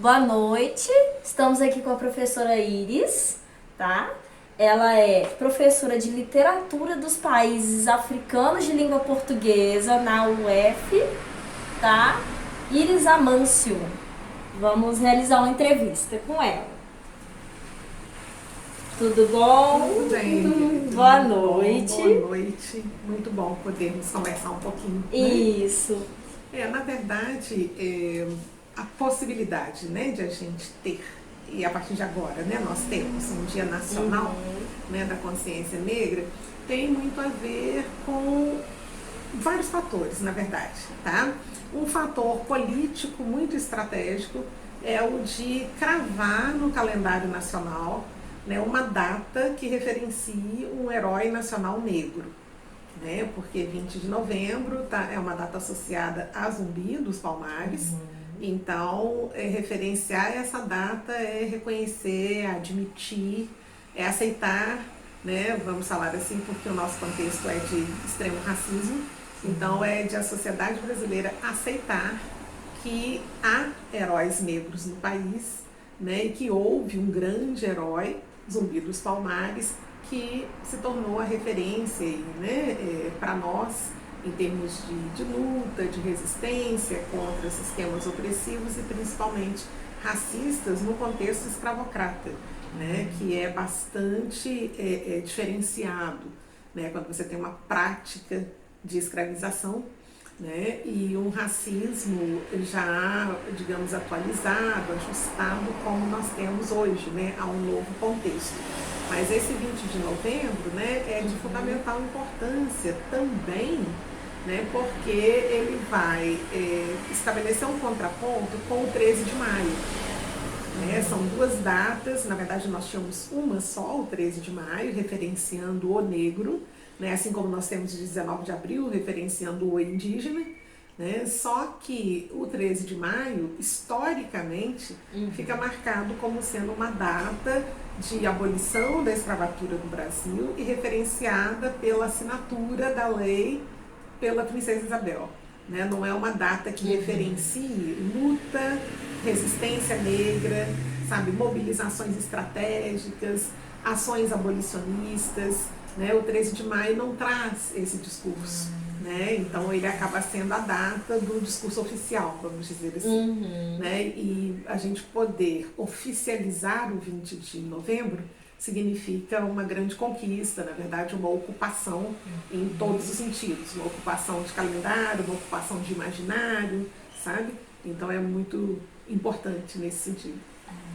Boa noite, estamos aqui com a professora Iris, tá? Ela é professora de literatura dos países africanos de língua portuguesa na UF, tá? Iris Amâncio. Vamos realizar uma entrevista com ela. Tudo bom? Tudo bem. Boa noite. Boa noite. Muito bom podermos conversar um pouquinho. Isso. Na verdade, a possibilidade, né, de a gente ter, e a partir de agora, né, nós temos um Dia Nacional, né, da Consciência Negra, tem muito a ver com vários fatores, na verdade, tá? Um fator político muito estratégico é o de cravar no calendário nacional, né, uma data que referencie um herói nacional negro, né, porque 20 de novembro é uma data associada a Zumbi dos Palmares. Então, referenciar essa data é reconhecer, é admitir, é aceitar, né? Vamos falar assim, porque o nosso contexto é de extremo racismo. Então, é de a sociedade brasileira aceitar que há heróis negros no país, né? E que houve um grande herói, Zumbi dos Palmares, que se tornou a referência, né, para nós, em termos de luta, de resistência contra sistemas opressivos e principalmente racistas no contexto escravocrata, né, que é bastante diferenciado, né, quando você tem uma prática de escravização, né, e um racismo já, digamos, atualizado, ajustado como nós temos hoje, né, a um novo contexto. Mas esse 20 de novembro, né, é de fundamental importância também, né, porque ele vai estabelecer um contraponto com o 13 de maio. Né? São duas datas, na verdade nós tínhamos uma só, o 13 de maio, referenciando o negro, né, assim como nós temos o 19 de abril, referenciando o indígena, né? Só que o 13 de maio, historicamente, fica marcado como sendo uma data de abolição da escravatura no Brasil e referenciada pela assinatura da lei pela Princesa Isabel. Né? Não é uma data que referencie luta, resistência negra, sabe, mobilizações estratégicas, ações abolicionistas. Né? O 13 de maio não traz esse discurso. Né? Então ele acaba sendo a data do discurso oficial, vamos dizer assim. Né? E a gente poder oficializar o 20 de novembro significa uma grande conquista, na verdade uma ocupação em todos os sentidos, uma ocupação de calendário, uma ocupação de imaginário, sabe? Então é muito importante nesse sentido.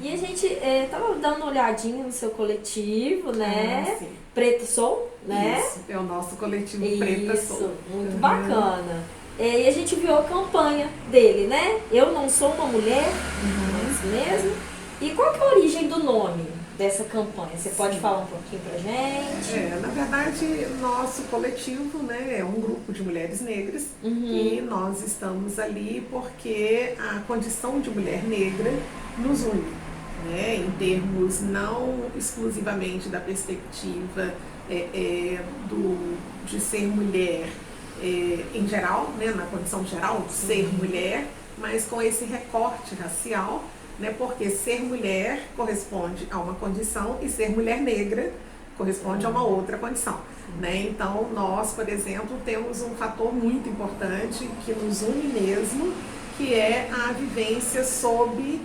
E a gente tava dando uma olhadinha no seu coletivo, né? Sim. Preto Sou, né? Isso, é o nosso coletivo Preta Sou. Muito bacana. E a gente viu a campanha dele, né? Eu não sou uma mulher, não é isso mesmo? E qual que é a origem do nome dessa campanha? Você pode falar um pouquinho pra gente? Na verdade, nosso coletivo, né, é um grupo de mulheres negras e nós estamos ali porque a condição de mulher negra nos une, né, em termos não exclusivamente da perspectiva de ser mulher em geral, né, na condição geral de ser mulher, mas com esse recorte racial, né, porque ser mulher corresponde a uma condição e ser mulher negra corresponde a uma outra condição. Né? Então nós, por exemplo, temos um fator muito importante que nos une mesmo, que é a vivência sob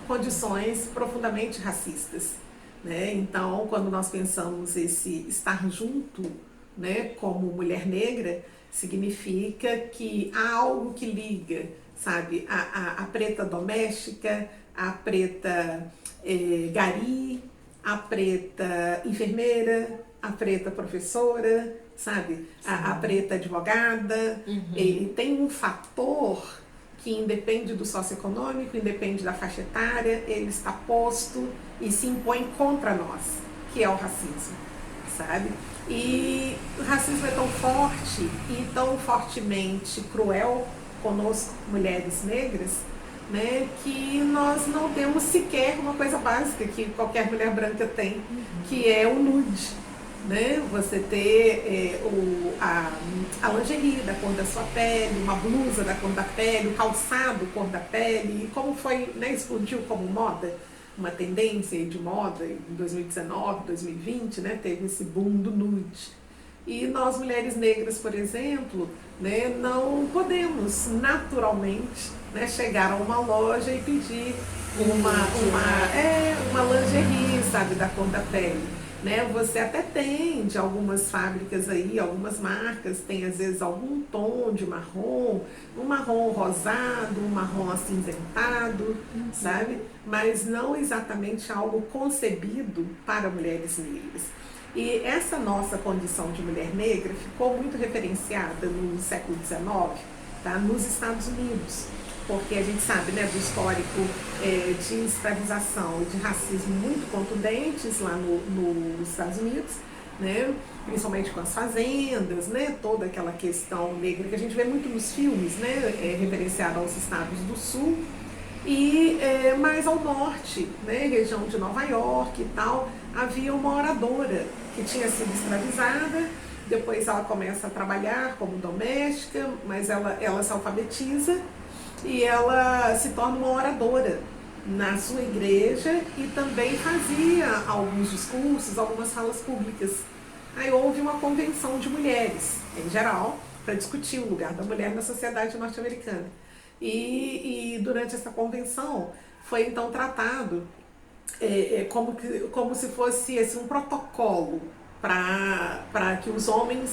condições profundamente racistas. Né? Então, quando nós pensamos esse estar junto, né, como mulher negra, significa que há algo que liga, sabe, a preta doméstica, a preta gari, a preta enfermeira, a preta professora, sabe, a preta advogada. E tem um fator que independe do socioeconômico, independe da faixa etária, ele está posto e se impõe contra nós, que é o racismo, sabe? E o racismo é tão forte e tão fortemente cruel conosco, mulheres negras, né, que nós não temos sequer uma coisa básica que qualquer mulher branca tem, que é o nude. né? Você ter a lingerie da cor da sua pele, uma blusa da cor da pele, o calçado cor da pele, e como foi, né, explodiu como moda, uma tendência de moda em 2019, 2020, né, teve esse boom do nude. E nós, mulheres negras, por exemplo, né, não podemos naturalmente, né, chegar a uma loja e pedir uma lingerie, sabe, da cor da pele. Né? Você até tem de algumas fábricas aí, algumas marcas, tem às vezes algum tom de marrom, um marrom rosado, um marrom acinzentado, sabe? Mas não exatamente algo concebido para mulheres negras. E essa nossa condição de mulher negra ficou muito referenciada no século XIX, tá? Nos Estados Unidos, porque a gente sabe, né, do histórico de escravização e de racismo muito contundentes lá nos Estados Unidos, né, principalmente com as fazendas, né, toda aquela questão negra que a gente vê muito nos filmes, né, referenciada aos estados do sul, e mais ao norte, né, região de Nova York e tal, havia uma oradora que tinha sido escravizada. Depois ela começa a trabalhar como doméstica, mas ela se alfabetiza e ela se torna uma oradora na sua igreja e também fazia alguns discursos, algumas falas públicas. Aí houve uma convenção de mulheres, em geral, para discutir o lugar da mulher na sociedade norte-americana. E durante essa convenção foi então tratado como se fosse assim, um protocolo para que os homens,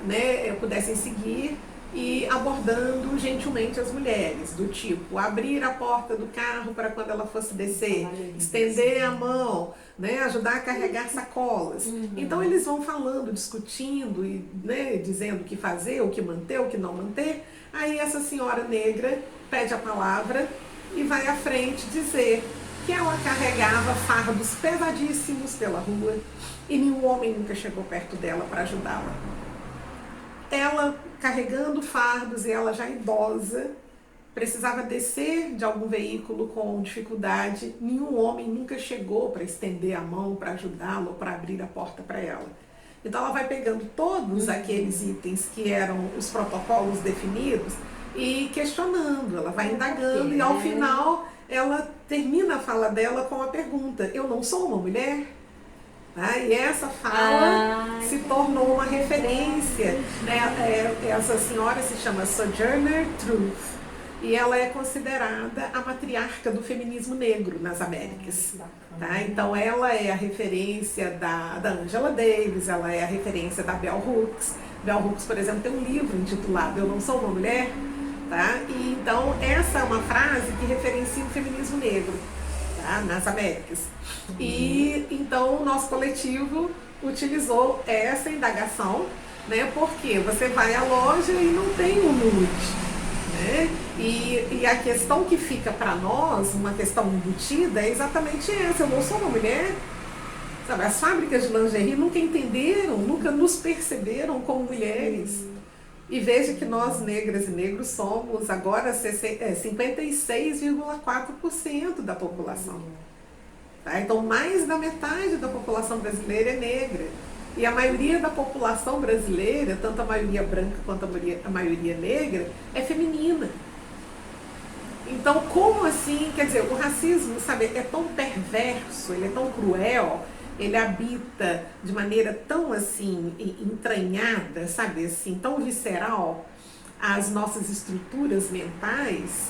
né, pudessem seguir, e abordando gentilmente as mulheres, do tipo abrir a porta do carro para quando ela fosse descer, estender a mão, né, ajudar a carregar sacolas. Então eles vão falando, discutindo e, né, dizendo o que fazer, o que manter, o que não manter. Aí essa senhora negra pede a palavra e vai à frente dizer que ela carregava fardos pesadíssimos pela rua e nenhum homem nunca chegou perto dela para ajudá-la. Ela carregando fardos e ela já idosa, precisava descer de algum veículo com dificuldade, nenhum homem nunca chegou para estender a mão, para ajudá-la ou para abrir a porta para ela. Então ela vai pegando todos aqueles itens que eram os protocolos definidos e questionando, ela vai indagando e ao final ela termina a fala dela com a pergunta: eu não sou uma mulher? E essa fala se tornou uma referência. Essa senhora se chama Sojourner Truth e ela é considerada a matriarca do feminismo negro nas Américas. Tá? Então ela é a referência da Angela Davis, ela é a referência da Bell Hooks. Bell Hooks, por exemplo, tem um livro intitulado Eu Não Sou Uma Mulher. Tá? E então essa é uma frase que referencia o feminismo negro, tá? Nas Américas. E então o nosso coletivo utilizou essa indagação, né? Porque você vai à loja e não tem o nude, né? E a questão que fica para nós, uma questão embutida, é exatamente essa: eu não sou uma mulher. Sabe, as fábricas de lingerie nunca entenderam, nunca nos perceberam como mulheres. E veja que nós, negras e negros, somos agora 56,4% da população. Tá? Então, mais da metade da população brasileira é negra. E a maioria da população brasileira, tanto a maioria branca quanto a maioria negra, é feminina. Então, como assim? Quer dizer, o racismo, sabe, é tão perverso, ele é tão cruel, ele habita de maneira tão assim entranhada, sabe, assim, tão visceral as nossas estruturas mentais,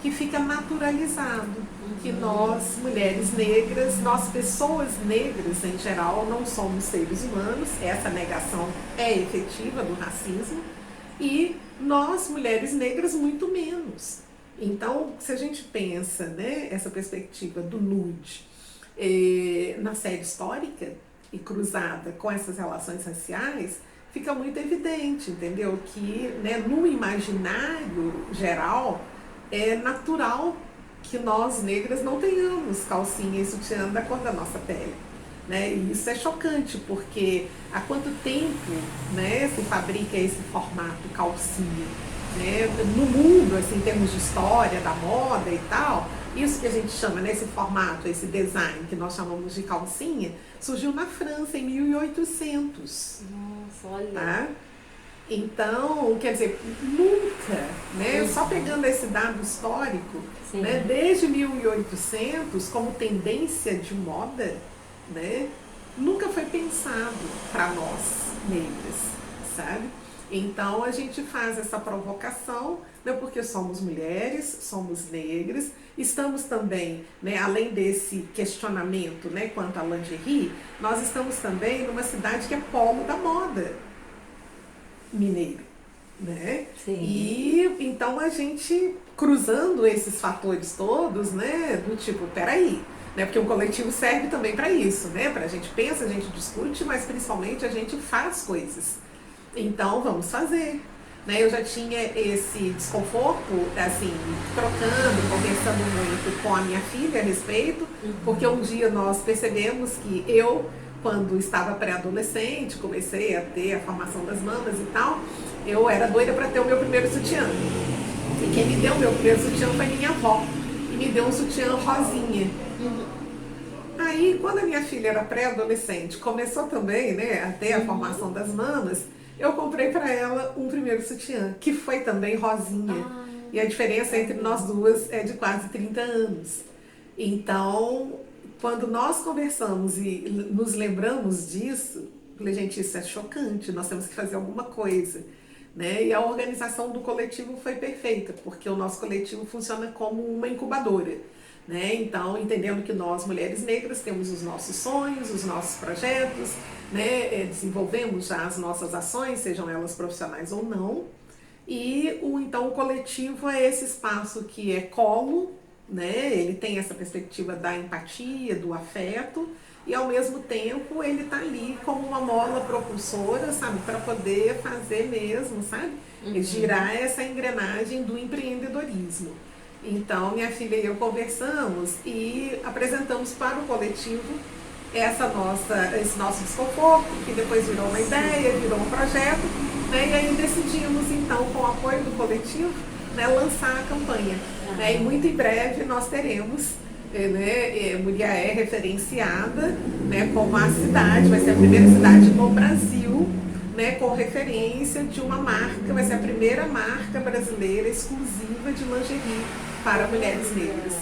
que fica naturalizado que nós, mulheres negras, nós pessoas negras em geral, não somos seres humanos. Essa negação é efetiva do racismo, e nós, mulheres negras, muito menos. Então, se a gente pensa, né, essa perspectiva do nude na série histórica e cruzada com essas relações raciais, fica muito evidente, entendeu? Que, né, no imaginário geral é natural que nós negras não tenhamos calcinha e sutiã da cor da nossa pele, né? E isso é chocante, porque há quanto tempo, né, se fabrica esse formato calcinha, né? No mundo, assim, em termos de história da moda e tal, Isso que a gente chama, né, esse formato, esse design que nós chamamos de calcinha, surgiu na França em 1800. Nossa, olha. Tá? Então, quer dizer, nunca, né, só pegando esse dado histórico, né, desde 1800, como tendência de moda, né, nunca foi pensado para nós negras, sabe? Então a gente faz essa provocação, né, porque somos mulheres, somos negras, estamos também, né, além desse questionamento, né, quanto à lingerie, nós estamos também numa cidade que é polo da moda mineiro, né? Sim. E então a gente cruzando esses fatores todos, né, do tipo, peraí, né, porque o coletivo serve também para isso, né, para a gente pensa, a gente discute, mas principalmente a gente faz coisas. Então vamos fazer. Né, eu já tinha esse desconforto, assim, trocando, conversando muito com a minha filha a respeito, porque um dia nós percebemos que eu, quando estava pré-adolescente, comecei a ter a formação das mamas e tal, eu era doida para ter o meu primeiro sutiã. E quem me deu o meu primeiro sutiã foi minha avó, e me deu um sutiã rosinha. Aí, quando a minha filha era pré-adolescente, começou também, né, a ter a formação das mamas, eu comprei para ela um primeiro sutiã, que foi também rosinha. E a diferença entre nós duas é de quase 30 anos. Então, quando nós conversamos e nos lembramos disso, eu falei, gente, isso é chocante, nós temos que fazer alguma coisa. Né? E a organização do coletivo foi perfeita, porque o nosso coletivo funciona como uma incubadora. Né? Então, entendendo que nós, mulheres negras, temos os nossos sonhos, os nossos projetos, né? Desenvolvemos já as nossas ações, sejam elas profissionais ou não. E então o coletivo é esse espaço que é colo, né? Ele tem essa perspectiva da empatia, do afeto, e ao mesmo tempo ele está ali como uma mola propulsora, sabe? Para poder fazer mesmo, sabe? Girar essa engrenagem do empreendedorismo. Então, minha filha e eu conversamos e apresentamos para o coletivo esse nosso desconforto, que depois virou uma ideia, virou um projeto, né? E aí decidimos, então, com o apoio do coletivo, né, lançar a campanha. Né? E muito em breve nós teremos, né, Muriaé referenciada, né, como a cidade, vai ser a primeira cidade no Brasil, né, com referência de uma marca, vai ser a primeira marca brasileira exclusiva de lingerie para mulheres negras.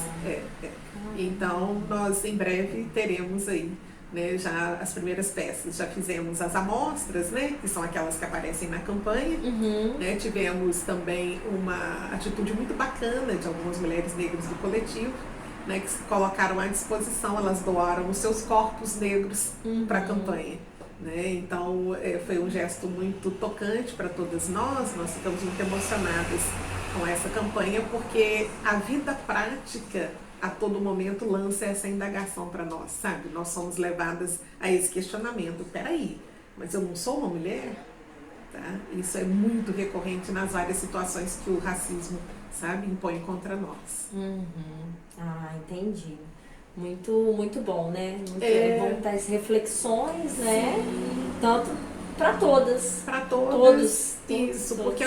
Então, nós em breve teremos aí, né, já as primeiras peças. Já fizemos as amostras, né, que são aquelas que aparecem na campanha. Né, tivemos também uma atitude muito bacana de algumas mulheres negras do coletivo, né, que se colocaram à disposição, elas doaram os seus corpos negros para a campanha. Né? Então, foi um gesto muito tocante para todas nós ficamos muito emocionadas com essa campanha, porque a vida prática a todo momento lança essa indagação para nós, sabe? Nós somos levadas a esse questionamento. Peraí, mas eu não sou uma mulher? Tá? Isso é muito recorrente nas várias situações que o racismo, sabe, impõe contra nós. Ah, entendi. Muito, muito bom, né? Muito bom ter as reflexões, né? Sim. Tanto para todas. Para todas. Todos. Isso, porque,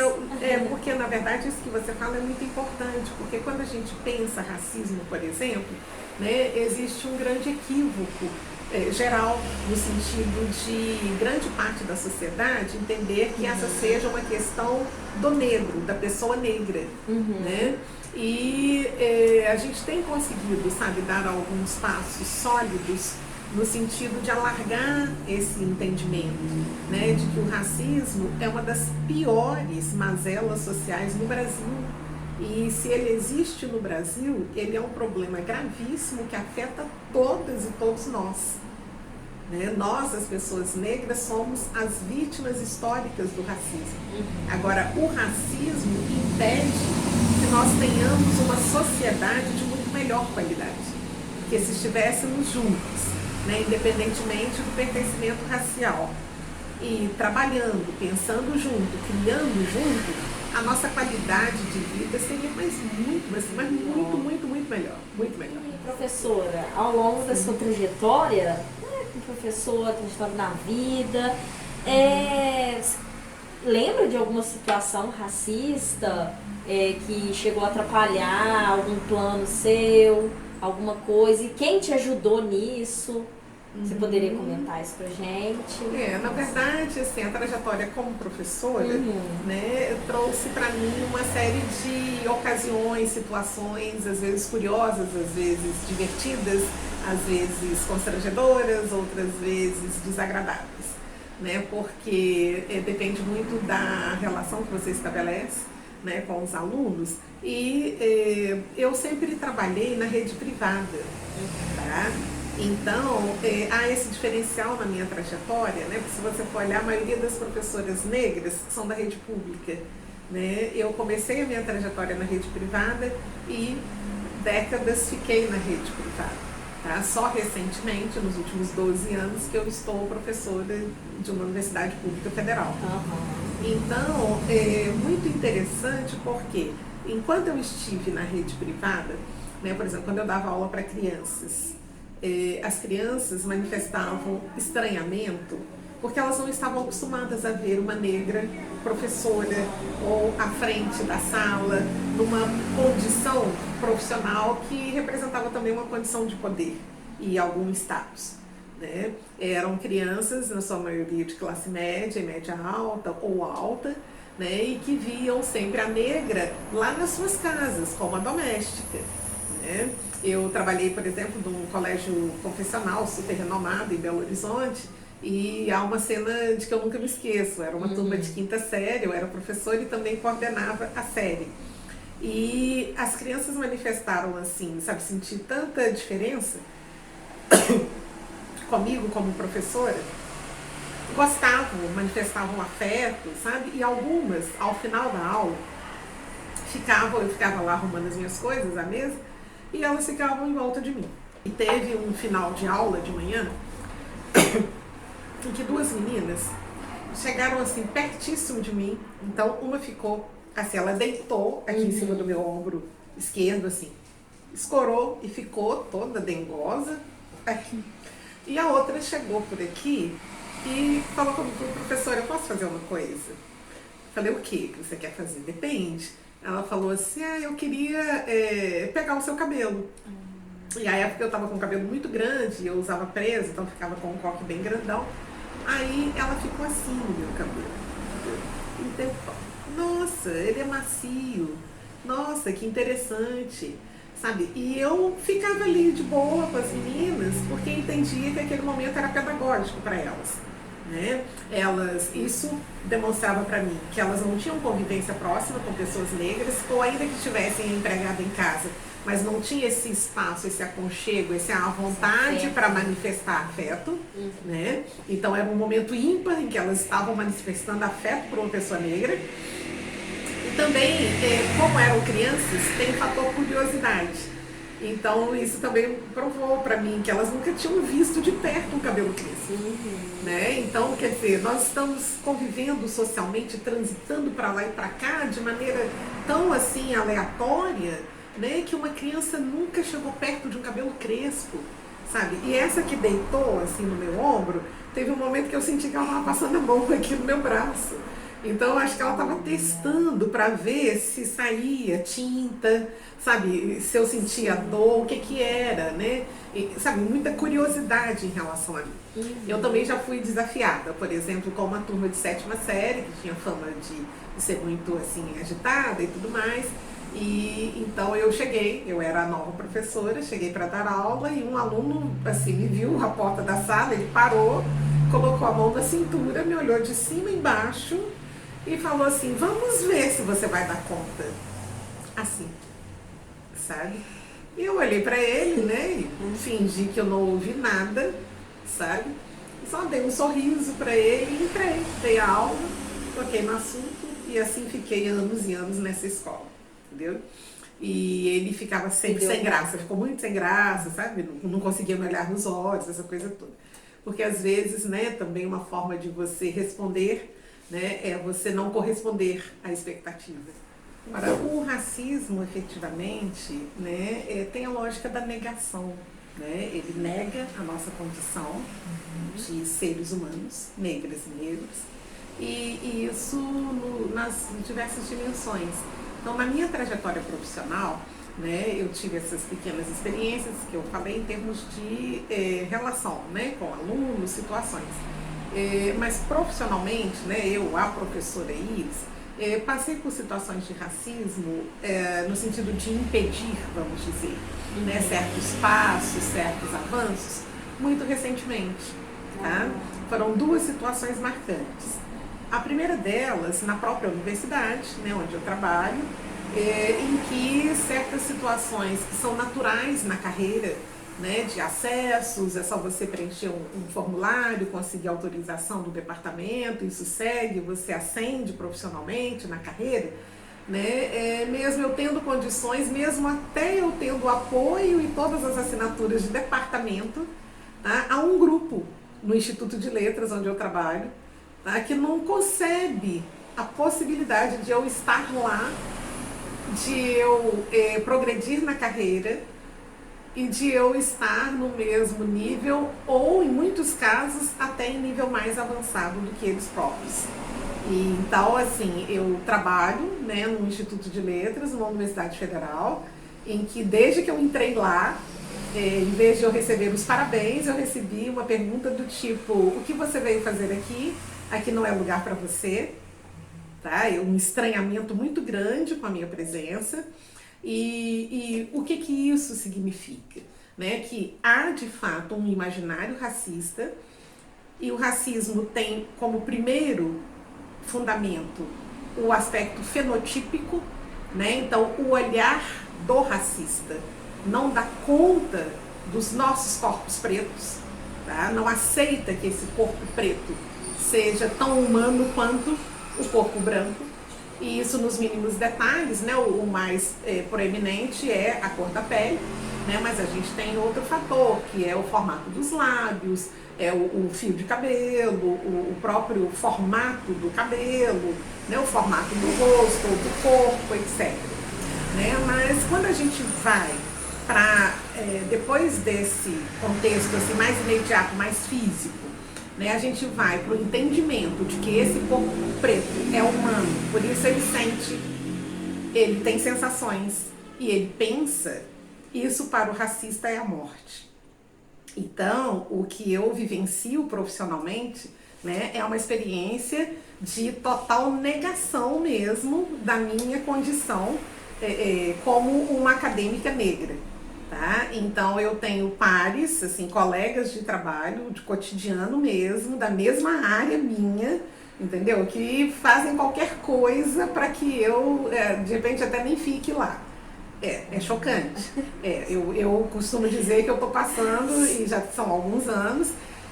porque na verdade isso que você fala é muito importante, porque quando a gente pensa racismo, por exemplo, né, existe um grande equívoco geral, no sentido de grande parte da sociedade entender que essa seja uma questão do negro, da pessoa negra, né? E a gente tem conseguido, sabe, dar alguns passos sólidos no sentido de alargar esse entendimento, né, de que o racismo é uma das piores mazelas sociais no Brasil. E se ele existe no Brasil, ele é um problema gravíssimo que afeta todas e todos nós. Né? Nós, as pessoas negras, somos as vítimas históricas do racismo. Agora, o racismo impede que nós tenhamos uma sociedade de muito melhor qualidade. Porque se estivéssemos juntos, né, independentemente do pertencimento racial, e trabalhando, pensando junto, criando junto, a nossa qualidade de vida seria muito melhor. Muito melhor. E, professora, ao longo da sua trajetória, né, como professora, trajetória na vida, lembra de alguma situação racista que chegou a atrapalhar algum plano seu, alguma coisa? E quem te ajudou nisso? Você poderia comentar isso pra gente? Na verdade, assim, a trajetória como professora, né, trouxe para mim uma série de ocasiões, situações, às vezes curiosas, às vezes divertidas, às vezes constrangedoras, outras vezes desagradáveis, né, porque depende muito da relação que você estabelece, né, com os alunos, e eu sempre trabalhei na rede privada, tá? Então, há esse diferencial na minha trajetória, né? Porque se você for olhar, a maioria das professoras negras são da rede pública, né? Eu comecei a minha trajetória na rede privada e décadas fiquei na rede privada, tá? Só recentemente, nos últimos 12 anos, que eu estou professora de uma universidade pública federal. Então, é muito interessante porque, enquanto eu estive na rede privada, né, por exemplo, quando eu dava aula para crianças, as crianças manifestavam estranhamento porque elas não estavam acostumadas a ver uma negra professora ou à frente da sala, numa condição profissional que representava também uma condição de poder e algum status, né? Eram crianças, na sua maioria de classe média e média alta ou alta, né? E que viam sempre a negra lá nas suas casas, como a doméstica, né? Eu trabalhei, por exemplo, num colégio confessional super renomado em Belo Horizonte, e há uma cena de que eu nunca me esqueço. Era uma turma de quinta série, eu era professora e também coordenava a série. E as crianças manifestaram assim, sabe, sentir tanta diferença comigo como professora, gostavam, manifestavam afeto, sabe? E algumas, ao final da aula, eu ficava lá arrumando as minhas coisas à mesa, e elas ficavam em volta de mim. E teve um final de aula de manhã em que duas meninas chegaram assim pertíssimo de mim. Então uma ficou assim, ela deitou aqui em cima do meu ombro esquerdo assim, escorou e ficou toda dengosa aqui. E a outra chegou por aqui e falou comigo: professora, eu posso fazer uma coisa? Falei: o que você quer fazer? Depende. Ela falou assim: eu queria pegar o seu cabelo. E a época eu tava com o cabelo muito grande, eu usava preso, então ficava com um coque bem grandão. Aí ela ficou assim no meu cabelo. Então, nossa, ele é macio. Nossa, que interessante. Sabe? E eu ficava ali de boa com as meninas, porque entendia que aquele momento era pedagógico para elas. Né? Isso demonstrava para mim que elas não tinham convivência próxima com pessoas negras, ou ainda que estivessem empregadas em casa, mas não tinha esse espaço, esse aconchego, essa vontade para manifestar afeto, né? Então era um momento ímpar em que elas estavam manifestando afeto por uma pessoa negra. E também, como eram crianças, tem o fator curiosidade. Então isso também provou para mim que elas nunca tinham visto de perto um cabelo crespo, né? Então, quer dizer, nós estamos convivendo socialmente, transitando para lá e para cá de maneira tão assim aleatória, né, que uma criança nunca chegou perto de um cabelo crespo, sabe? E essa que deitou assim no meu ombro, teve um momento que eu senti que ela estava passando a mão aqui no meu braço. Então, acho que ela estava testando para ver se saía tinta, sabe? Se eu sentia dor, o que era, né? E, sabe, muita curiosidade em relação a mim. Eu também já fui desafiada, por exemplo, com uma turma de 7ª série, que tinha fama de ser muito, assim, agitada e tudo mais. E então eu era a nova professora, cheguei para dar aula e um aluno, assim, me viu à porta da sala, ele parou, colocou a mão na cintura, me olhou de cima e embaixo, e falou assim: vamos ver se você vai dar conta. Assim, sabe? E eu olhei pra ele, né, e fingi que eu não ouvi nada, sabe? Só dei um sorriso pra ele e entrei. Dei a aula, toquei no assunto e assim fiquei anos e anos nessa escola, entendeu? E ele ficava sempre sem graça, ficou muito sem graça, sabe? Não conseguia me olhar nos olhos, essa coisa toda. Porque às vezes, né, também uma forma de você responder, né, é você não corresponder à expectativa. Agora, o racismo, efetivamente, né, tem a lógica da negação. Né? Ele nega a nossa condição de seres humanos, negras e negros, e isso nas diversas dimensões. Então, na minha trajetória profissional, né, eu tive essas pequenas experiências que eu falei em termos de relação, né, com alunos, situações. Mas profissionalmente, né, eu, a professora Iris, passei por situações de racismo no sentido de impedir, vamos dizer, né, certos passos, certos avanços, muito recentemente. Tá? Foram duas situações marcantes. A primeira delas, na própria universidade, né, onde eu trabalho, em que certas situações que são naturais na carreira, né, de acessos, é só você preencher um formulário, conseguir autorização do departamento, isso segue, você ascende profissionalmente na carreira, né, mesmo eu tendo condições, mesmo até eu tendo apoio e todas as assinaturas de departamento, tá, há um grupo no Instituto de Letras, onde eu trabalho, tá, que não concebe a possibilidade de eu estar lá, de eu progredir na carreira e de eu estar no mesmo nível ou, em muitos casos, até em nível mais avançado do que eles próprios. E, então, assim, eu trabalho, né, no Instituto de Letras, numa Universidade Federal, em que desde que eu entrei lá, em vez de eu receber os parabéns, eu recebi uma pergunta do tipo: o que você veio fazer aqui? Aqui não é lugar para você. Tá? Um estranhamento muito grande com a minha presença. E o que isso significa? Né? Que há, de fato, um imaginário racista, e o racismo tem como primeiro fundamento o aspecto fenotípico, né? Então, o olhar do racista não dá conta dos nossos corpos pretos, tá? Não aceita que esse corpo preto seja tão humano quanto o corpo branco, e isso nos mínimos detalhes, né? O mais proeminente é a cor da pele, né? Mas a gente tem outro fator, que é o formato dos lábios, o fio de cabelo, o próprio formato do cabelo, né? O formato do rosto, do corpo, etc. Né? Mas quando a gente vai para, depois desse contexto assim, mais imediato, mais físico, né, a gente vai para o entendimento de que esse corpo preto é humano, por isso ele sente, ele tem sensações e ele pensa, isso para o racista é a morte. Então, o que eu vivencio profissionalmente, né, é uma experiência de total negação mesmo da minha condição como uma acadêmica negra. Tá? Então eu tenho pares, assim, colegas de trabalho, de cotidiano mesmo, da mesma área minha, entendeu? Que fazem qualquer coisa para que eu, de repente, até nem fique lá. É chocante. Eu costumo dizer que eu estou passando, e já são alguns anos,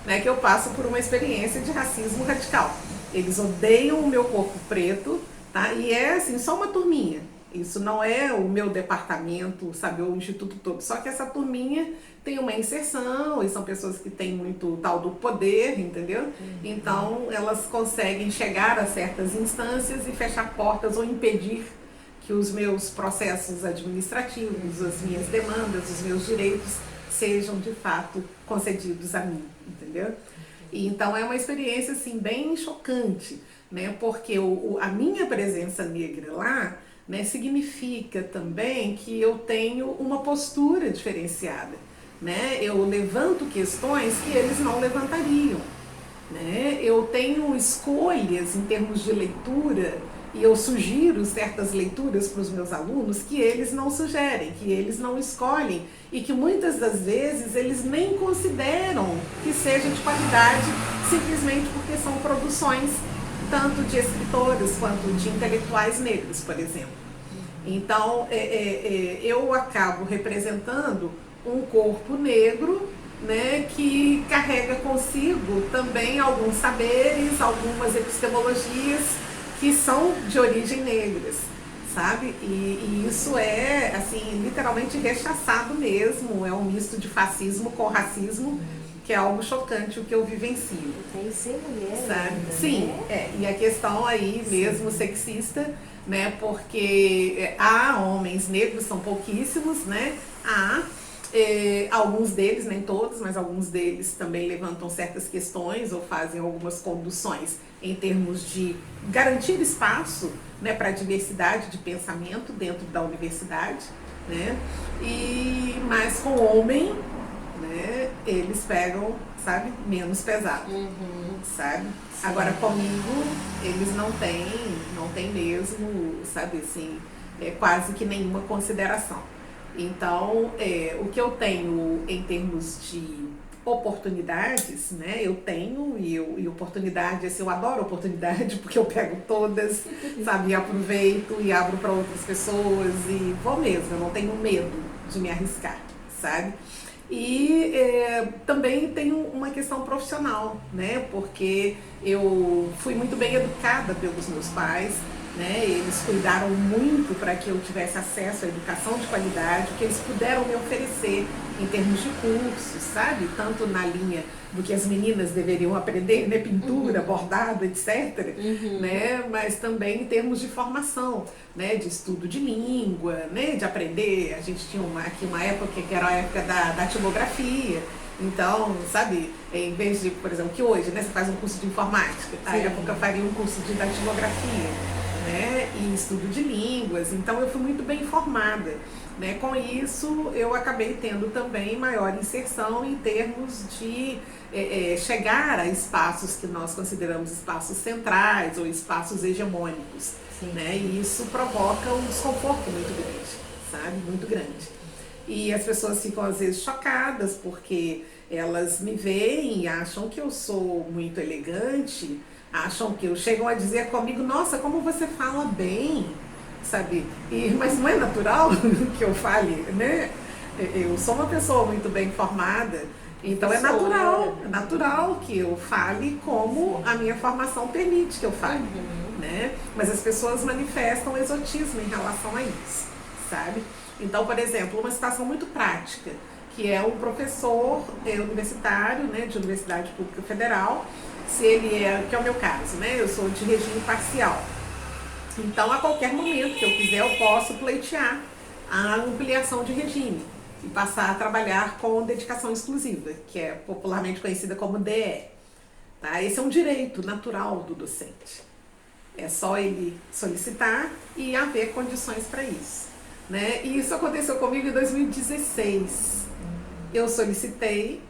né, que eu passo por uma experiência de racismo radical. Eles odeiam o meu corpo preto, tá? E é assim, só uma turminha. Isso não é o meu departamento, sabe, o instituto todo. Só que essa turminha tem uma inserção e são pessoas que têm muito tal do poder, entendeu? Então elas conseguem chegar a certas instâncias e fechar portas ou impedir que os meus processos administrativos, as minhas demandas, os meus direitos sejam de fato concedidos a mim, entendeu? E, então é uma experiência assim bem chocante, né? Porque a minha presença negra lá, né, significa também que eu tenho uma postura diferenciada, né? Eu levanto questões que eles não levantariam, né? Eu tenho escolhas em termos de leitura e eu sugiro certas leituras para os meus alunos que eles não sugerem, que eles não escolhem e que muitas das vezes eles nem consideram que seja de qualidade, simplesmente porque são produções tanto de escritores quanto de intelectuais negros, por exemplo. Então, eu acabo representando um corpo negro, né, que carrega consigo também alguns saberes, algumas epistemologias que são de origem negras, sabe? E isso é, assim, literalmente rechaçado mesmo, é um misto de fascismo com racismo, que é algo chocante o que eu vivencio. Tem que ser mulher, sabe? Ainda, Sim, né? E a questão aí mesmo sexista, né? Porque há homens negros, são pouquíssimos, né? Alguns deles, nem todos, mas alguns deles também levantam certas questões ou fazem algumas conduções em termos de garantir espaço, né, para a diversidade de pensamento dentro da universidade, né? Mas com homem, né, eles pegam, sabe, menos pesado, sabe? Sim. Agora comigo eles não têm mesmo, sabe, assim, quase que nenhuma consideração. Então, o que eu tenho em termos de oportunidades, né? Eu tenho e oportunidade, assim, eu adoro oportunidade porque eu pego todas, sabe? E aproveito e abro para outras pessoas e vou mesmo, eu não tenho medo de me arriscar, sabe? E também tenho uma questão profissional, né? Porque eu fui muito bem educada pelos meus pais, né? Eles cuidaram muito para que eu tivesse acesso à educação de qualidade, que eles puderam me oferecer em termos de cursos, sabe? Tanto na linha do que as meninas deveriam aprender, né? Pintura, bordado, etc. Né? Mas também em termos de formação, né? De estudo de língua, né? De aprender. A gente tinha aqui uma época que era a época da tipografia. Então, sabe, em vez de, por exemplo, que hoje, né, você faz um curso de informática, na época eu faria um curso de datilografia, né, e estudo de línguas, então eu fui muito bem informada, né. Com isso eu acabei tendo também maior inserção em termos de chegar a espaços que nós consideramos espaços centrais ou espaços hegemônicos, né, e isso provoca um desconforto muito grande, sabe, muito grande. E as pessoas ficam às vezes chocadas porque elas me veem e acham que eu sou muito elegante, acham que chegam a dizer comigo, nossa, como você fala bem, sabe? Mas não é natural que eu fale, né? Eu sou uma pessoa muito bem formada, então é natural que eu fale como a minha formação permite que eu fale, né? Mas as pessoas manifestam exotismo em relação a isso, sabe? Então, por exemplo, uma situação muito prática, que é um professor universitário, né, de Universidade Pública Federal, se ele que é o meu caso, né, eu sou de regime parcial. Então, a qualquer momento que eu quiser, eu posso pleitear a ampliação de regime e passar a trabalhar com dedicação exclusiva, que é popularmente conhecida como DE. Tá? Esse é um direito natural do docente. É só ele solicitar e haver condições para isso. Né? E isso aconteceu comigo em 2016. Eu solicitei,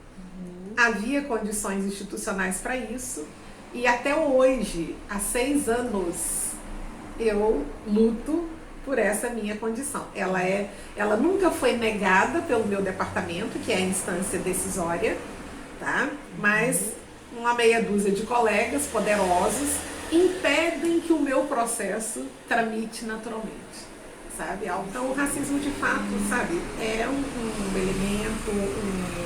havia condições institucionais para isso, e até hoje, há 6 anos, eu luto por essa minha condição. Ela nunca foi negada pelo meu departamento, que é a instância decisória, tá? Mas uma meia dúzia de colegas poderosos impedem que o meu processo tramite naturalmente. Sabe? Então o racismo de fato, sabe, é um elemento,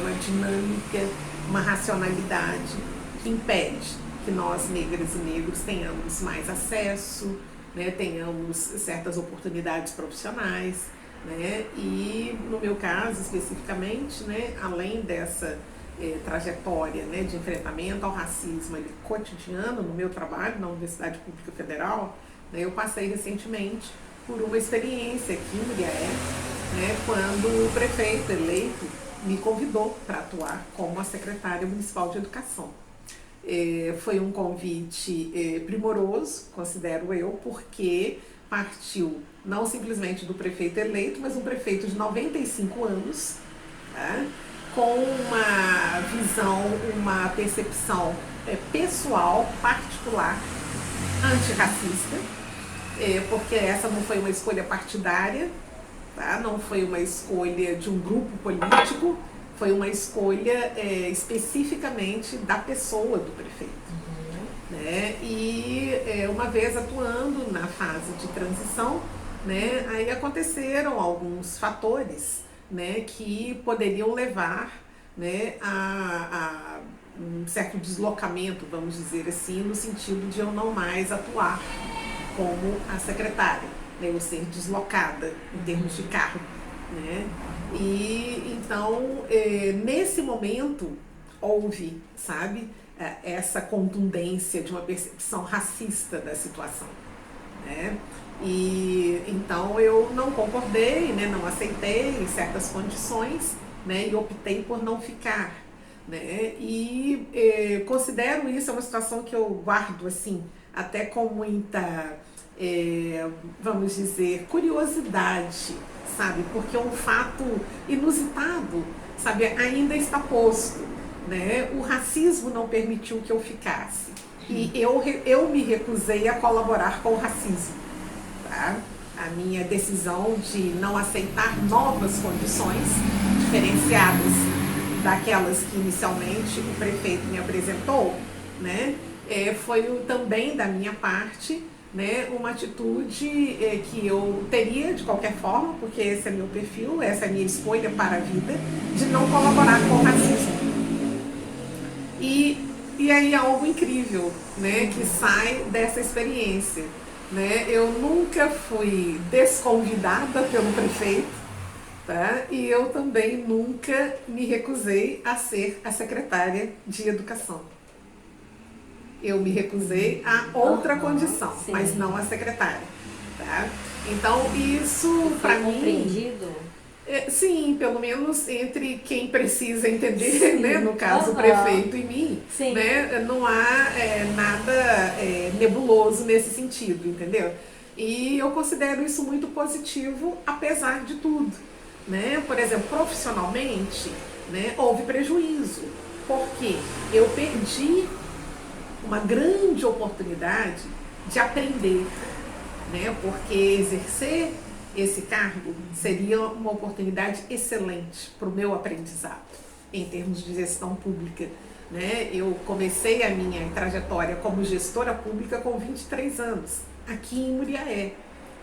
uma dinâmica, uma racionalidade que impede que nós, negras e negros, tenhamos mais acesso, né, tenhamos certas oportunidades profissionais, né, e no meu caso especificamente, né, além dessa trajetória, né, de enfrentamento ao racismo cotidiano no meu trabalho na Universidade Pública Federal, né, eu passei recentemente por uma experiência aqui em Muriaé, né, quando o prefeito eleito me convidou para atuar como a secretária municipal de educação. Foi um convite primoroso, considero eu, porque partiu não simplesmente do prefeito eleito, mas um prefeito de 95 anos, tá, com uma visão, uma percepção pessoal, particular, antirracista, porque essa não foi uma escolha partidária, tá? Não foi uma escolha de um grupo político, foi uma escolha especificamente da pessoa do prefeito. Né? E uma vez atuando na fase de transição, né, aí aconteceram alguns fatores, né, que poderiam levar, né, a um certo deslocamento, vamos dizer assim, no sentido de eu não mais atuar como a secretária, né, eu ser deslocada em termos de cargo, né? E então nesse momento houve, sabe, essa contundência de uma percepção racista da situação, né? E então eu não concordei, né, não aceitei em certas condições né? E optei por não ficar, né? E considero isso uma situação que eu guardo assim, até com muita, vamos dizer, curiosidade, sabe? Porque é um fato inusitado, sabe? Ainda está posto, né? O racismo não permitiu que eu ficasse. E eu me recusei a colaborar com o racismo, tá? A minha decisão de não aceitar novas condições diferenciadas daquelas que inicialmente o prefeito me apresentou, né? Foi também da minha parte, né, uma atitude que eu teria de qualquer forma, porque esse é meu perfil, essa é a minha escolha para a vida, de não colaborar com o racismo. E aí é algo incrível, né, que sai dessa experiência. Né? Eu nunca fui desconvidada pelo prefeito, tá? E eu também nunca me recusei a ser a secretária de Educação. Eu me recusei a outra condição, sim. mas não a secretária. Tá? Então isso para mim... compreendido? Sim, pelo menos entre quem precisa entender, né? No caso o prefeito e mim, né? Não há nada nebuloso nesse sentido, entendeu? E eu considero isso muito positivo, apesar de tudo, né? Por exemplo, profissionalmente, né, houve prejuízo, porque eu perdi uma grande oportunidade de aprender, né? Porque exercer esse cargo seria uma oportunidade excelente para o meu aprendizado em termos de gestão pública, né? Eu comecei a minha trajetória como gestora pública com 23 anos, aqui em Muriaé.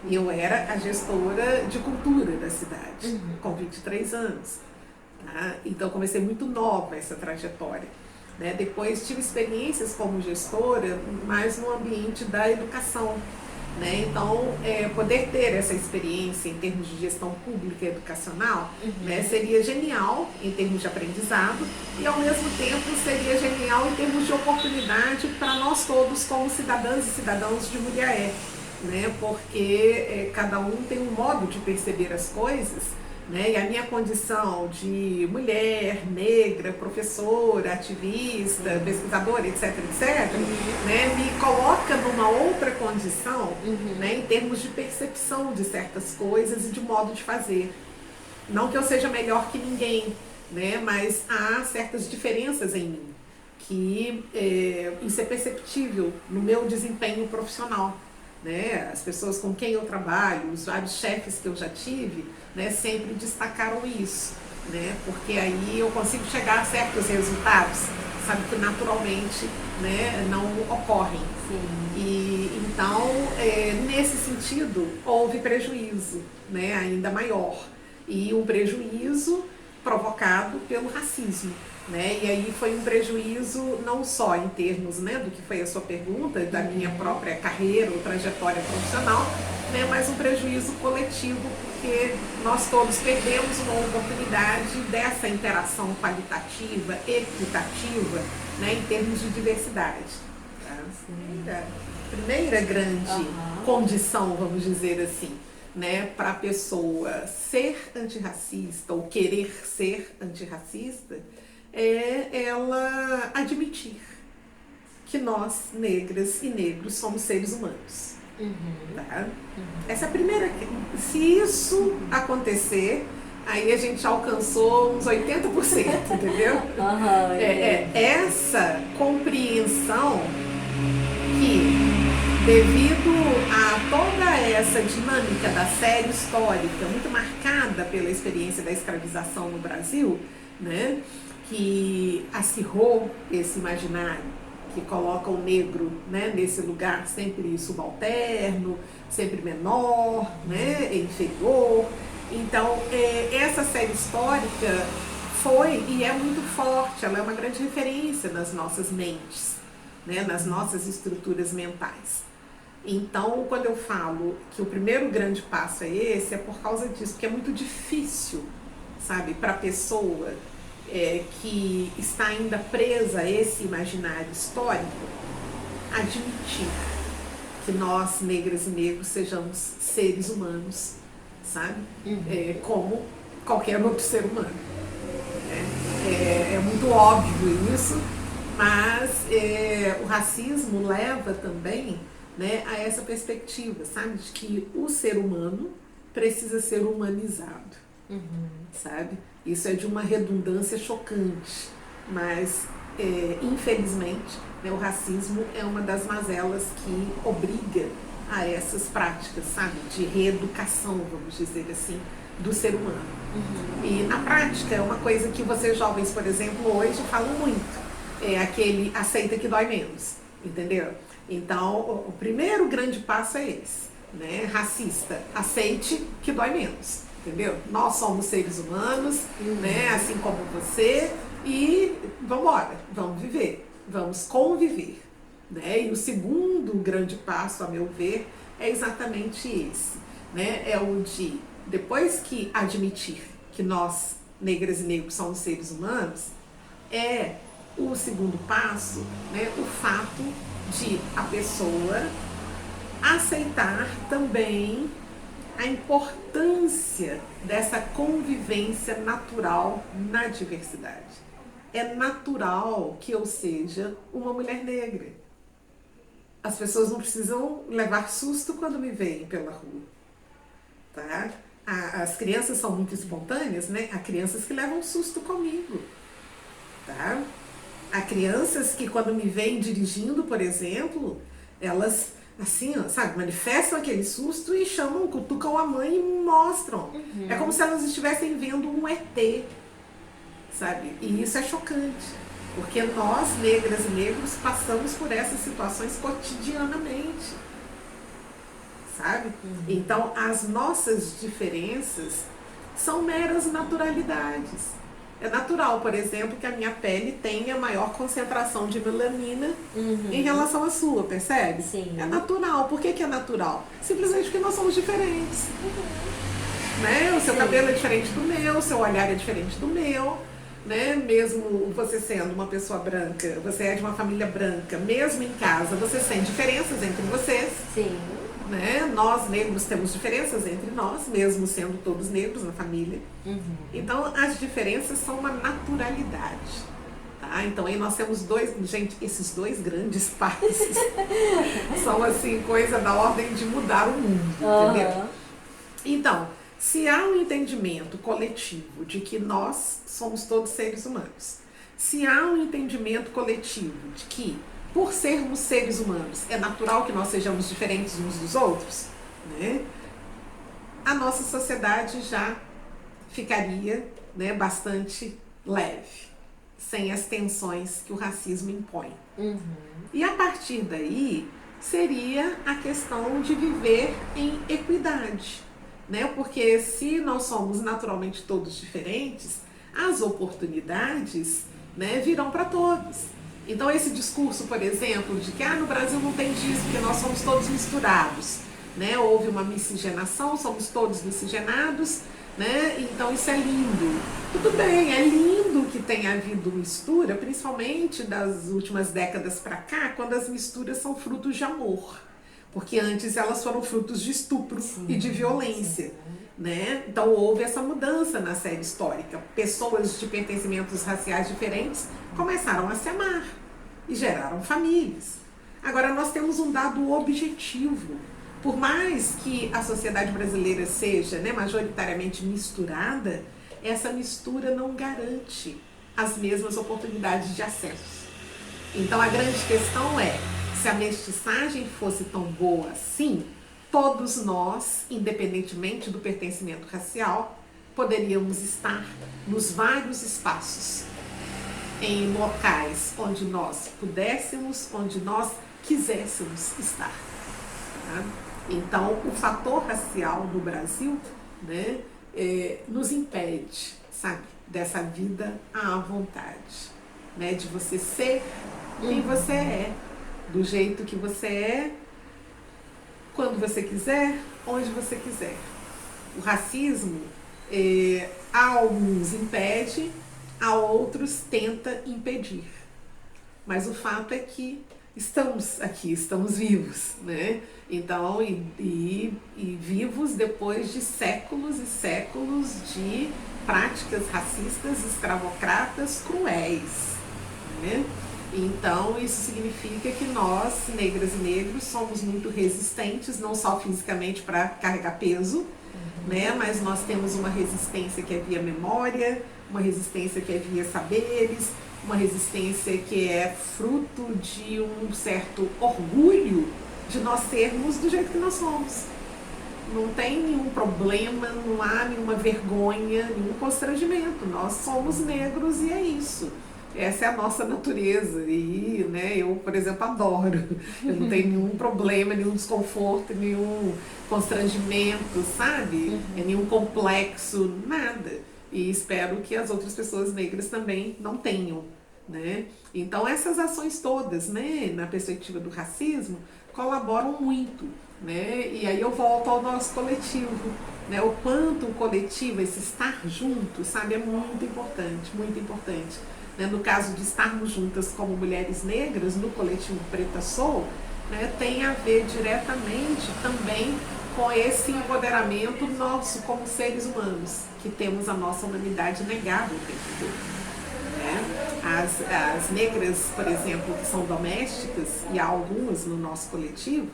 Eu era a gestora de cultura da cidade, com 23 anos. Tá? Então comecei muito nova essa trajetória. Né? Depois tive experiências como gestora, mas no ambiente da educação. Né? Então, poder ter essa experiência em termos de gestão pública e educacional, né, seria genial em termos de aprendizado e, ao mesmo tempo, seria genial em termos de oportunidade para nós todos como cidadãs e cidadãos de Muriaé, né? Porque cada um tem um modo de perceber as coisas. Né? E a minha condição de mulher, negra, professora, ativista, pesquisadora, etc, etc, né, me coloca numa outra condição, né, em termos de percepção de certas coisas e de modo de fazer. Não que eu seja melhor que ninguém, né, mas há certas diferenças em mim, que isso é perceptível no meu desempenho profissional. Né? As pessoas com quem eu trabalho, os vários chefes que eu já tive, né, sempre destacaram isso, né? Porque aí eu consigo chegar a certos resultados, sabe, que naturalmente, né, não ocorrem. E então, nesse sentido, houve prejuízo, né, ainda maior, e um prejuízo provocado pelo racismo. Né? E aí foi um prejuízo não só em termos, né, do que foi a sua pergunta, da minha própria carreira ou trajetória profissional, né, mas um prejuízo coletivo, porque nós todos perdemos uma oportunidade dessa interação qualitativa, equitativa, né, em termos de diversidade. Tá? Primeira grande condição, vamos dizer assim, né, para a pessoa ser antirracista ou querer ser antirracista, é ela admitir que nós, negras e negros, somos seres humanos. Tá? Essa é a primeira. Se isso acontecer, aí a gente alcançou uns 80%, entendeu? Essa compreensão que, devido a toda essa dinâmica da série histórica, muito marcada pela experiência da escravização no Brasil, né, que acirrou esse imaginário, que coloca o negro, né, nesse lugar sempre subalterno, sempre menor, né, inferior. Então, essa série histórica foi e é muito forte, ela é uma grande referência nas nossas mentes, né, nas nossas estruturas mentais. Então, quando eu falo que o primeiro grande passo é esse, é por causa disso, porque é muito difícil, sabe, para a pessoa que está ainda presa a esse imaginário histórico, admitir que nós, negras e negros, sejamos seres humanos, sabe? Como qualquer outro ser humano. É muito óbvio isso, mas o racismo leva também, né, a essa perspectiva, sabe, de que o ser humano precisa ser humanizado, sabe? Isso é de uma redundância chocante, mas infelizmente, né, o racismo é uma das mazelas que obriga a essas práticas, sabe, de reeducação, vamos dizer assim, do ser humano. E na prática é uma coisa que vocês jovens, por exemplo, hoje falam muito, é aquele aceita que dói menos, entendeu? Então, o primeiro grande passo é esse, né? Racista, aceite que dói menos, entendeu? Nós somos seres humanos, né? Assim como você, e vamos embora, vamos viver, vamos conviver, né? E o segundo grande passo, a meu ver, é exatamente esse, né? É o de, depois que admitir que nós, negras e negros, somos seres humanos, é o segundo passo, né, o fato de a pessoa aceitar também a importância dessa convivência natural na diversidade. É natural que eu seja uma mulher negra. As pessoas não precisam levar susto quando me veem pela rua, tá? As crianças são muito espontâneas, né? Há crianças que levam susto comigo, tá? Há crianças que quando me veem dirigindo, por exemplo, elas, assim, ó, sabe, manifestam aquele susto e chamam, cutucam a mãe e mostram. É como se elas estivessem vendo um ET, sabe? E isso é chocante, porque nós, negras e negros, passamos por essas situações cotidianamente, sabe? Então, as nossas diferenças são meras naturalidades. É natural, por exemplo, que a minha pele tenha maior concentração de melanina em relação à sua, percebe? Sim. É natural. Por que é natural? Simplesmente porque nós somos diferentes. Né? O seu cabelo é diferente do meu, o seu olhar é diferente do meu. Né? Mesmo você sendo uma pessoa branca, você é de uma família branca, mesmo em casa, você sente diferenças entre vocês. Sim. Né? Nós negros temos diferenças entre nós, mesmo sendo todos negros na família. Então as diferenças são uma naturalidade, tá? Então aí nós temos dois, gente, esses dois grandes passos são assim coisa da ordem de mudar o mundo, entendeu? Então, se há um entendimento coletivo de que nós somos todos seres humanos, se há um entendimento coletivo de que por sermos seres humanos, é natural que nós sejamos diferentes uns dos outros, né? A nossa sociedade já ficaria, né, bastante leve, sem as tensões que o racismo impõe. E a partir daí, seria a questão de viver em equidade, né? Porque se nós somos naturalmente todos diferentes, as oportunidades, né, virão para todos. Então esse discurso, por exemplo, de que no Brasil não tem disso, porque nós somos todos misturados, né? Houve uma miscigenação, somos todos miscigenados, né? Então isso é lindo. Tudo bem, é lindo que tenha havido mistura, principalmente das últimas décadas para cá, quando as misturas são frutos de amor. Porque antes elas foram frutos de estupro e de violência. Né? Então houve essa mudança na série histórica. Pessoas de pertencimentos raciais diferentes começaram a se amar e geraram famílias. Agora nós temos um dado objetivo. Por mais que a sociedade brasileira seja, né, majoritariamente misturada, essa mistura não garante as mesmas oportunidades de acesso. Então a grande questão é, se a mestiçagem fosse tão boa assim, todos nós, independentemente do pertencimento racial, poderíamos estar nos vários espaços, em locais onde nós pudéssemos, onde nós quiséssemos estar. Tá? Então, o fator racial no Brasil, né, nos impede, sabe, dessa vida à vontade, né, de você ser quem você é, do jeito que você é, quando você quiser, onde você quiser. O racismo, a alguns impede, a outros tenta impedir. Mas o fato é que estamos aqui, estamos vivos, né? Então, e vivos depois de séculos e séculos de práticas racistas, escravocratas, cruéis, né? Então, isso significa que nós, negras e negros, somos muito resistentes, não só fisicamente para carregar peso, né? Mas nós temos uma resistência que é via memória, uma resistência que é via saberes, uma resistência que é fruto de um certo orgulho de nós sermos do jeito que nós somos. Não tem nenhum problema, não há nenhuma vergonha, nenhum constrangimento. Nós somos negros e é isso. Essa é a nossa natureza e, né, eu, por exemplo, adoro. Eu não tenho nenhum problema, nenhum desconforto, nenhum constrangimento, sabe? Nenhum complexo, nada. E espero que as outras pessoas negras também não tenham, né? Então essas ações todas, né, na perspectiva do racismo, colaboram muito, né? E aí eu volto ao nosso coletivo, né? O quanto o coletivo, esse estar junto, sabe, é muito importante, muito importante. No caso de estarmos juntas como mulheres negras no coletivo Preta Soul, né, tem a ver diretamente também com esse empoderamento nosso como seres humanos, que temos a nossa humanidade negada o tempo todo, né? As negras, por exemplo, que são domésticas, e há algumas no nosso coletivo,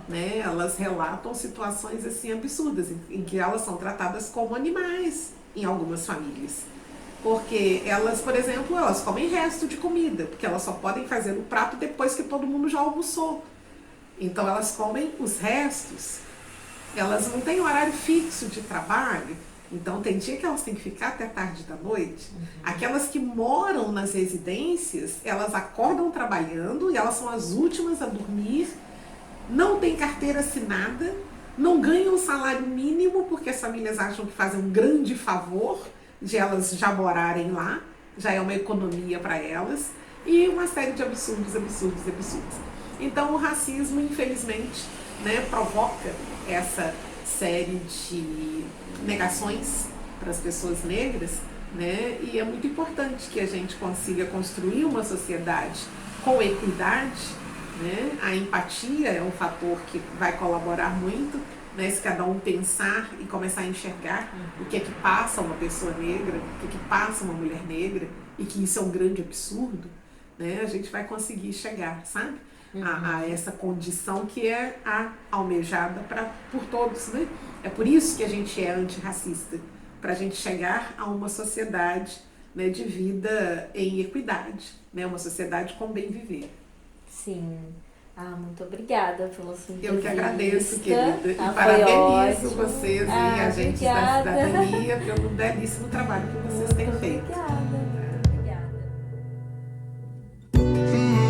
né, elas relatam situações assim absurdas, em que elas são tratadas como animais em algumas famílias. Porque elas, por exemplo, elas comem resto de comida, porque elas só podem fazer o prato depois que todo mundo já almoçou. Então elas comem os restos. Elas não têm horário fixo de trabalho, então tem dia que elas têm que ficar até tarde da noite. Aquelas que moram nas residências, elas acordam trabalhando e elas são as últimas a dormir, não têm carteira assinada, não ganham salário mínimo, porque as famílias acham que fazem um grande favor de elas já morarem lá, já é uma economia para elas, e uma série de absurdos. Então o racismo, infelizmente, né, provoca essa série de negações para as pessoas negras, né, e é muito importante que a gente consiga construir uma sociedade com equidade, né? A empatia é um fator que vai colaborar muito, né, se cada um pensar e começar a enxergar o que é que passa uma pessoa negra, o que é que passa uma mulher negra, e que isso é um grande absurdo, né, a gente vai conseguir chegar, sabe, a essa condição que é a almejada por todos, né? É por isso que a gente é antirracista, para a gente chegar a uma sociedade, né, de vida em equidade, né, uma sociedade com bem viver. Sim. Muito obrigada pela sua entrevista. Eu que agradeço, querida. E parabenizo vocês e agentes da cidadania pelo belíssimo trabalho que vocês têm feito. Obrigada.